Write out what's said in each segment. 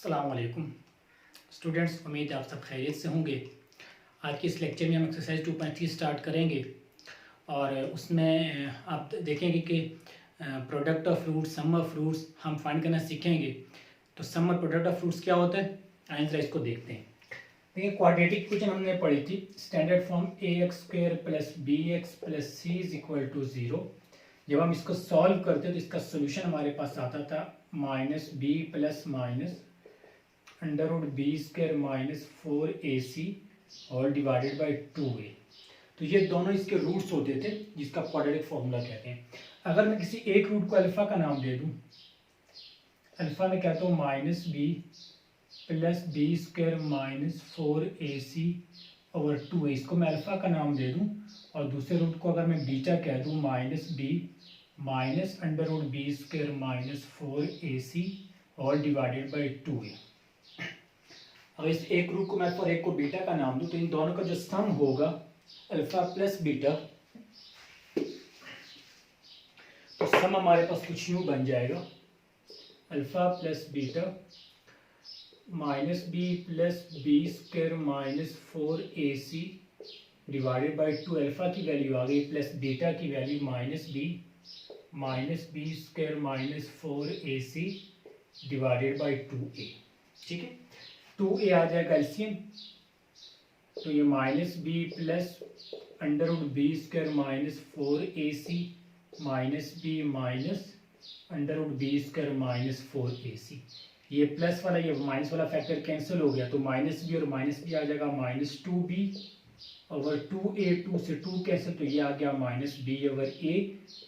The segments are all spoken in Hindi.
अस्सलाम वालेकुम स्टूडेंट्स, उम्मीद है आप सब खैरियत से होंगे। आज के इस लेक्चर में हम एक्सरसाइज 2.3 स्टार्ट करेंगे और उसमें आप देखेंगे कि product of fruits, some of fruits हम फाइंड करना सीखेंगे। तो सम और प्रोडक्ट ऑफ फ्रूट्स क्या होता है, आइए जरा इसको देखते हैं। देखिए, क्वाड्रेटिक इक्वेशन हमने पढ़ी थी, standard form ax² + bx + c = 0। जब हम इसको सॉल्व करते तो इसका सोल्यूशन हमारे पास आता था -b ± √b² - 4ac और डिवाइडेड बाई 2a। तो ये दोनों इसके रूट्स होते थे, जिसका क्वाड्रेटिक फॉर्मूला कहते हैं। अगर मैं किसी एक रूट को अल्फा का नाम दे दूं, अल्फा में कहता हूँ -b + b² - 4ac और 2a, इसको मैं अल्फा का नाम दे दूं। और दूसरे रूट को अगर मैं बीटा कह दूं, -b √b² - 4ac और डिवाइडेड बाई 2a। अगर इस एक रूट को मैं और एक को बीटा का नाम दूं, तो इन दोनों का जो सम होगा अल्फा प्लस बीटा, तो सम हमारे पास कुछ यूं बन जाएगा, alpha plus beta -b + b² - 4ac divided by 2। Alpha की वैल्यू आ गई प्लस बीटा की value -b b² - 4ac divided by 2a। ठीक है, 2a आ जाएगा एलसीएम, तो ये -b + √b² - 4ac -b - √b² - 4ac। ये प्लस वाला ये माइनस वाला फैक्टर कैंसिल हो गया, तो -b और -b आ जाएगा -2b ओवर 2a, 2 से 2 कैंसिल, तो ये आ गया -b ओवर a।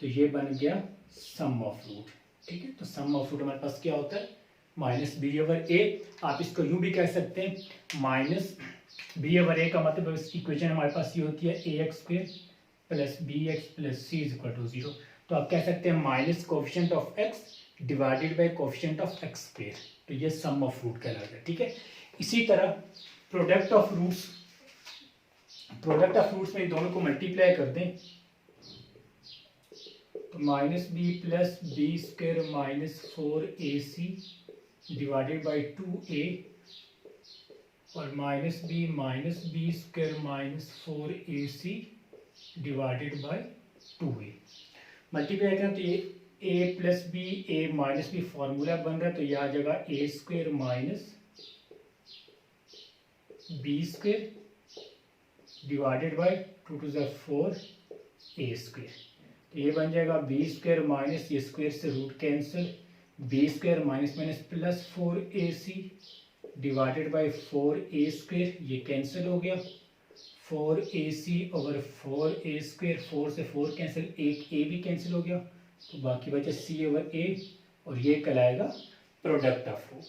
तो ये बन गया सम ऑफ रूट। ठीक है, तो सम ऑफ रूट हमारे पास क्या होता है, -b ओवर a। आप इसको यूं भी कह सकते हैं, -b ओवर a का मतलब इस इक्वेशन हमारे पास ये होती है ax² + bx + c = 0। तो आप कह सकते हैं minus coefficient of x divided by coefficient of x²। तो ये सम ऑफ रूट कहलाता है। ठीक है, इसी तरह प्रोडक्ट ऑफ रूट्स में दोनों को मल्टीप्लाई कर दें, तो -b + b² - 4ac divided by 2a और -b - b² - 4ac divided by 2a। Multiply करें तो ये a + b, a - b formula बन रहा है, तो ये आ जाएगा a² - b² divided by 2 to the 4 a²। तो ये बन जाएगा b² माइनस ये स्क्वेयर से root cancel, b² minus plus 4ac divided by 4a², ये कैंसिल हो गया, 4ac ओवर 4a², 4 से 4 कैंसिल, एक a भी कैंसिल हो गया, तो बाकी बचा c ओवर a और ये कहलाएगा प्रोडक्ट ऑफ रूट।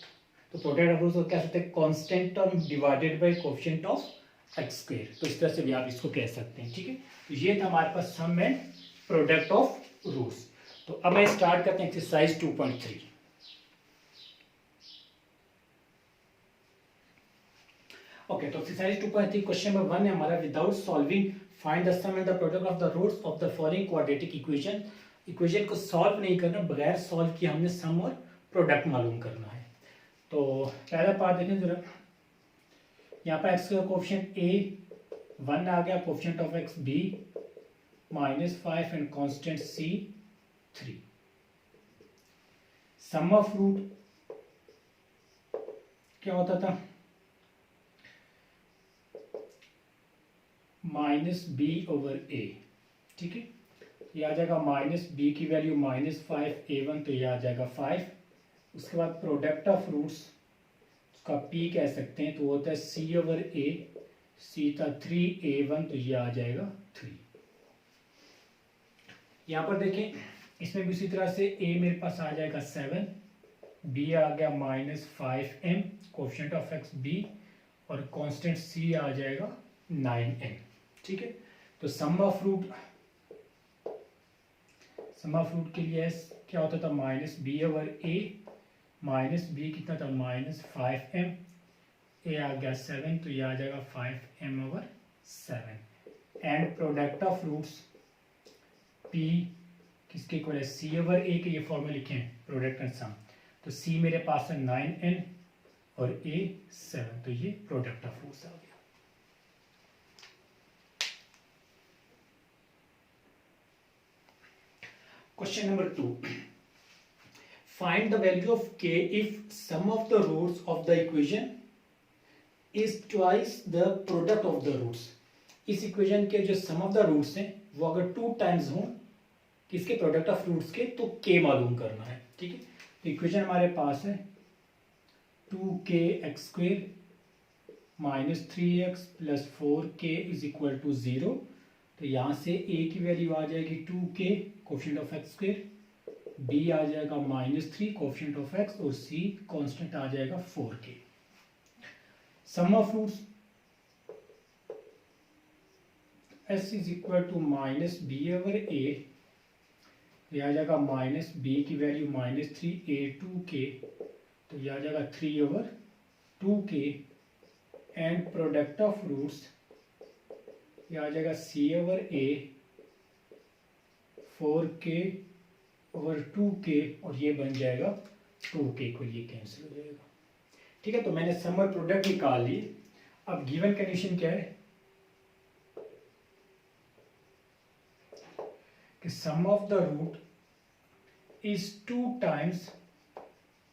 तो प्रोडक्ट ऑफ रूट को कह सकते हैं constant term divided by coefficient of x²। तो इस तरह से भी आप इसको कह सकते हैं। ठीक है, तो ये था हमारे पास sum and product of roots. तो अब मैं स्टार्ट करते हैं एक्सरसाइज 2.3। ओके, तो एक्सरसाइज 2.3 क्वेश्चन नंबर 1 है हमारा, without solving find the sum and the product of the roots of the following quadratic equation. Equation को सॉल्व नहीं करना, बगैर सॉल्व किए हमने सम और प्रोडक्ट मालूम करना है। तो पहला पार्ट देखें जरा, यहाँ पर x का कोफिशिएंट a 1 आ गया, coefficient of x b -5 and constant c 3। Sum of root क्या होता था, -b ओवर a। ठीक है, ये आ जाएगा -b की वैल्यू -5a1, तो ये आ जाएगा 5। उसके बाद प्रोडक्ट ऑफ रूट्स का p कह सकते हैं, तो होता है c ओवर a, c था 3a1, तो ये आ जाएगा 3। यहाँ पर देखें, इसमें भी उसी तरह से a मेरे पास आ जाएगा 7, b आ गया -5m, coefficient of x b और कांस्टेंट c आ जाएगा 9m। ठीक है, तो सम ऑफ रूट के लिए क्या होता था, -b ओवर a, -b कितना था -5m, a आ गया 7, तो ये आ जाएगा 5m over 7। And product of roots p किसके इक्वल है, c ओवर a के, ये फॉर्मूला लिखे हैं प्रोडक्ट एंड सम। तो c मेरे पास है 9n और A 7, तो ये प्रोडक्ट ऑफ रूट्स आ गया। Question number 2, find the value of k if sum of the roots of the equation is twice the product of the roots. इस इक्वेशन के जो सम ऑफ द रूट्स हैं वो अगर 2 टाइम्स हों किसके, प्रोडक्ट ऑफ रूट्स के, तो k मालूम करना है। ठीक है, तो इक्वेशन हमारे पास है 2kx² minus 3x plus 4k is equal to 0। तो यहाँ से a की वैल्यू आ जाएगी 2k coefficient of x², b आ जाएगा -3 कोफिशिएंट ऑफ x, और c कांस्टेंट आ जाएगा 4k। Sum of roots s is equal to minus b over a, ये आ जाएगा माइनस b की वैल्यू -3 a2k, तो ये आ जाएगा 3 over 2k, and product of roots ये आ जाएगा c over a 4k over 2k, और ये बन जाएगा 2k को ये कैंसिल हो जाएगा। ठीक है, तो मैंने सम और प्रोडक्ट निकाल ली। अब गिवन कंडीशन क्या है कि sum of the root is 2 times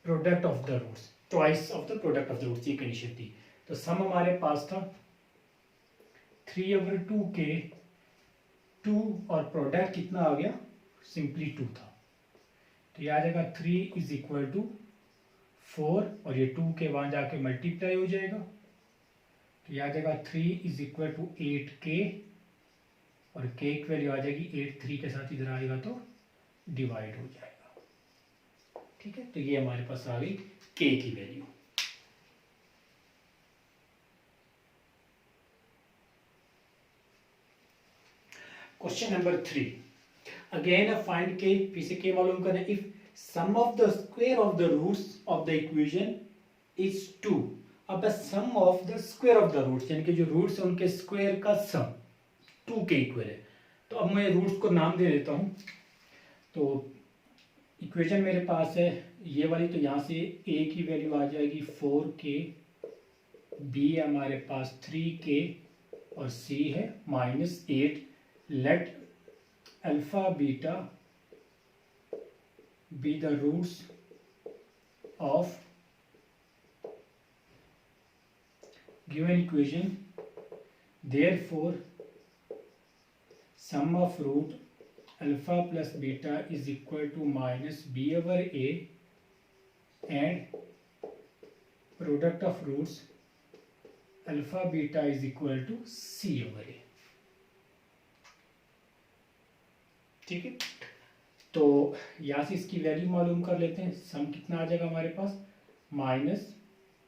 product of the roots, twice of the product of the roots, ये कंडीशन थी। तो सम हमारे पास था 3 ओवर 2k, 2 और प्रोडक्ट कितना आ गया, सिंपली 2 था, तो ये आ जाएगा 3 इज इक्वल टू 4, और ये 2 के वहाँ जाके मल्टीप्लाई हो जाएगा, तो ये आ जाएगा 3 इज इक्वल टू 8k, और k की वैल्यू आ जाएगी 8, 3 के साथ इधर आएगा तो डिवाइड हो जाएगा। ठीक है, तो ये हमारे पास आ गई k की value. Question number 3, again find k, फिर से k मालूम करना। If sum of the square of the roots of the equation is 2, अब the sum of the square of the roots, यानी कि जो रूट्स है उनके स्क्वायर का सम 2 के इक्वल है। तो अब मैं रूट्स को नाम दे देता हूँ। तो इक्वेशन मेरे पास है ये वाली, तो यहाँ से a की वैल्यू आ जाएगी 4k, b है हमारे पास 3k, और c है -8। Let alpha beta be the roots of given equation, therefore sum of root alpha plus beta is equal to minus b over a, and product of roots alpha beta is equal to c over a। ठीक है, तो यहाँ से इसकी वैल्यू मालूम कर लेते हैं। सम कितना आ जाएगा हमारे पास, माइनस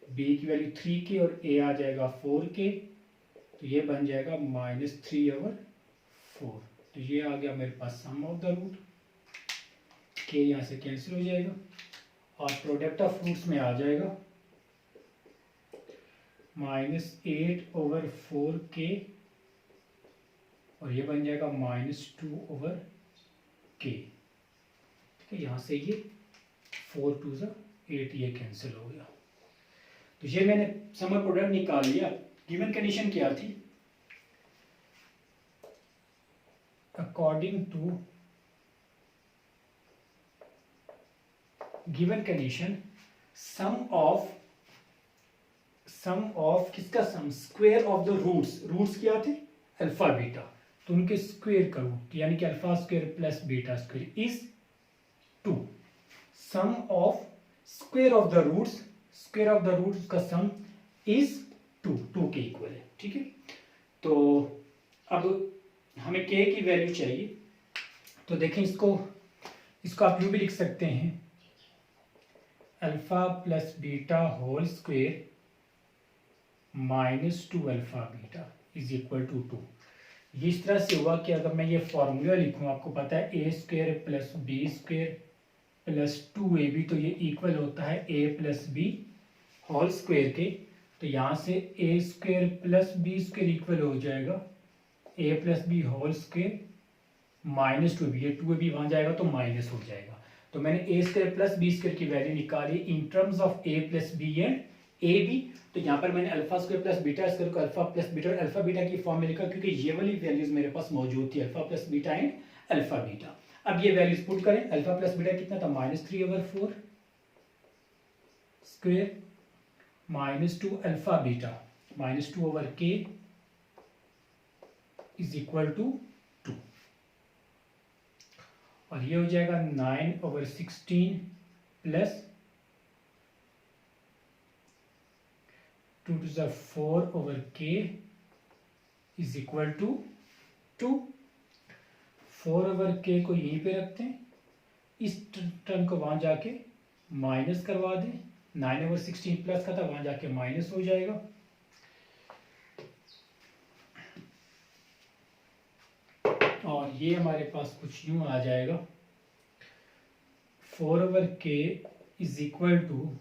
b की वैल्यू 3k और a आ जाएगा 4k, तो ये बन जाएगा -3 ओवर 4, तो ये आ गया मेरे पास सम ऑफ द रूट। k यहाँ से कैंसिल हो जाएगा, और प्रोडक्ट ऑफ रूट्स में आ जाएगा -8 ओवर 4k, और ये बन जाएगा -2 ओवर k। यहाँ से ये 4 2 8, ये कैंसिल हो गया। तो ये मैंने सम और प्रोडक्ट निकाल लिया। गिवन कंडीशन क्या थी, according to given condition sum of किसका sum, square of the roots क्या थे, अल्फा बीटा, तो उनके स्क्वायर का रूट यानी कि alpha square plus beta square is 2। Sum of square of the roots का सम इज 2 के इक्वल है। ठीक है, तो अब हमें k की वैल्यू चाहिए, तो देखें इसको आप यूं भी लिख सकते हैं, alpha plus beta whole square -2 alpha beta is equal to 2। ये इस तरह से हुआ कि अगर मैं ये फॉर्मूला लिखूं, आपको पता है a² plus b² plus 2ab, तो ये इक्वल होता है a plus b whole square के। तो यहाँ से a² प्लस b² इक्वल हो जाएगा a plus b whole square -2ab, ये 2ab वहाँ जाएगा तो माइनस हो जाएगा। तो मैंने a² प्लस b² की वैल्यू निकाली in terms of a plus b and a b, तो यहाँ पर मैंने alpha square plus beta square को अल्फा प्लस बीटा और अल्फा बीटा की फॉर्म में लिखा क्योंकि ये वाली वैल्यूज मेरे पास मौजूद थी, alpha plus beta and alpha beta. अब ये वैल्यूज पुट करें, अल्फा प्लस बीटा कितना था -3/4 square -2 alpha beta -2/k is equal to 2, और ये हो जाएगा 9/16 plus 2⁴/k is equal to 2। 4/k को यहीं पे रखते हैं, इस टर्म को वहां जाके माइनस करवा दें, 9/16 प्लस का था वहां जाके माइनस हो जाएगा, और ये हमारे पास कुछ यूं आ जाएगा 4/k इज इक्वल टू,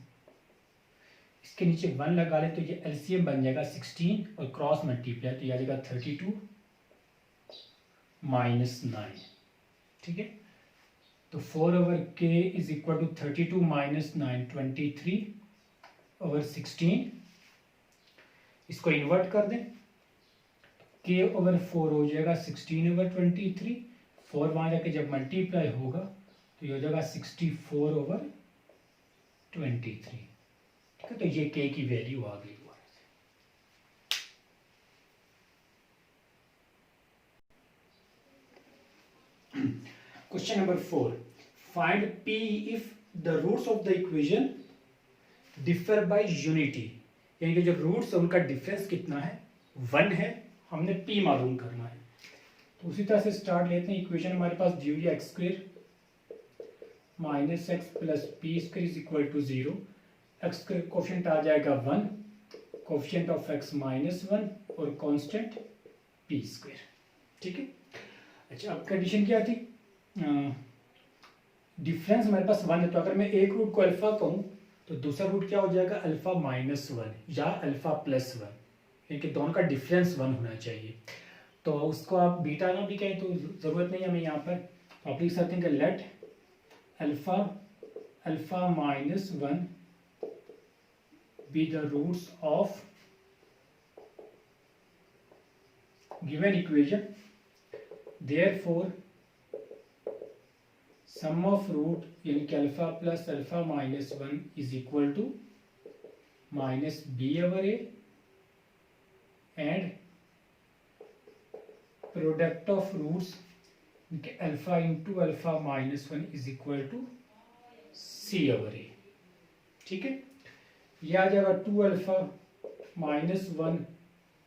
इसके नीचे 1 लगा लें तो ये एलसीएम बन जाएगा 16 और क्रॉस मल्टीप्लाई तो ये आ जाएगा 32 - 9, ठीक है। तो 4/k इज इक्वल टू 32 - 9 23/16, इसको इन्वर्ट कर दें, k/4 हो जाएगा 16/23, 4 वहाँ जाके जब मल्टीप्लाई होगा तो ये हो जाएगा 64/23, ठीक है। तो ये k की वैल्यू आ गई। Question number 4, find p if the roots of the equation differ by unity, यानी कि जो रूट्स है उनका डिफरेंस कितना है, 1 है, हमने p मालूम करना है। तो उसी तरह से स्टार्ट लेते हैं, इक्वेशन हमारे पास दी हुई है x² - x plus p² is equal to 0, x का कोफिशिएंट आ जाएगा 1, कोफिशिएंट ऑफ x -1 और कांस्टेंट p², ठीक है। अच्छा, अब कंडीशन क्या थी, डिफरेंस हमारे पास 1 है, तो अगर मैं एक रूट को अल्फा कहूँ तो दूसरा रूट क्या हो जाएगा अल्फा -1 या अल्फा +1, यानी कि दोनों का डिफरेंस 1 होना चाहिए। तो उसको आप बीटा ना भी कहें तो ज़रूरत नहीं है हमें यहाँ पर, तो आप लिख सकते हैं कि let alpha -1 be the roots of given equation, therefore sum of root यानी कि alpha plus alpha -1 is equal to -b/a and product of roots alpha into alpha -1 is equal to c/a, ठीक है। ये आ जाएगा 2 अल्फा -1,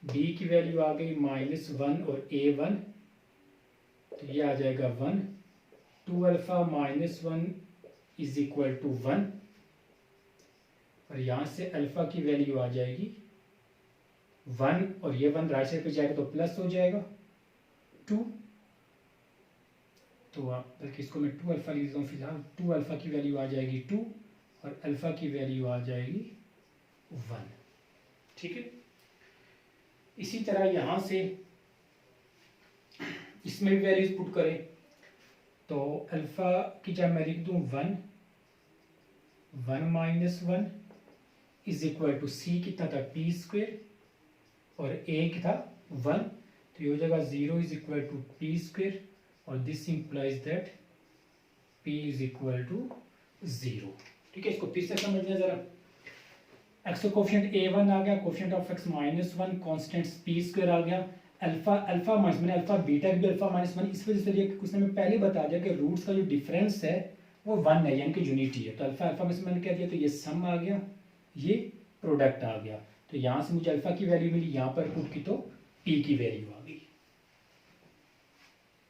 b की वैल्यू आ गई -1 और a1, तो ये आ जाएगा 1, 2 अल्फा -1 इज इक्वल टू 1, और यहाँ से अल्फा की वैल्यू आ जाएगी 1 और ये 1 राइट साइड पे जाएगा तो प्लस हो जाएगा 2, तो आप बल्कि इसको मैं 2 अल्फा लिख देता हूँ फिलहाल, 2 अल्फा की वैल्यू आ जाएगी 2 और अल्फा की वैल्यू आ जाएगी 1, ठीक है। इसी तरह यहाँ से इसमें भी वैल्यूज पुट करें, तो अल्फा की जब मैं लिख दूँ 1 -1 इज इक्वल टू c कितना था p² और a की था 1, तो ये हो जाएगा 0 इज इक्वल टू p² और this implies that p is equal to 0, ठीक है। इसको फिर से समझना जरा, x का कोफिशिएंट a1 आ गया, coefficient of x -1, constant p² आ गया, अल्फा माइनस मैंने अल्फा बीटा भी अल्फा -1 इस वजह से लिया कि उसने मैं पहले बता दिया कि रूट्स का जो डिफरेंस है वो 1 है, यानी कि यूनिटी है, तो अल्फा में से मैंने क्या दिया, तो ये सम आ गया, ये प्रोडक्ट आ गया, तो यहाँ से मुझे अल्फा की वैल्यू मिली, यहाँ पर पुट की तो p की वैल्यू आ गई।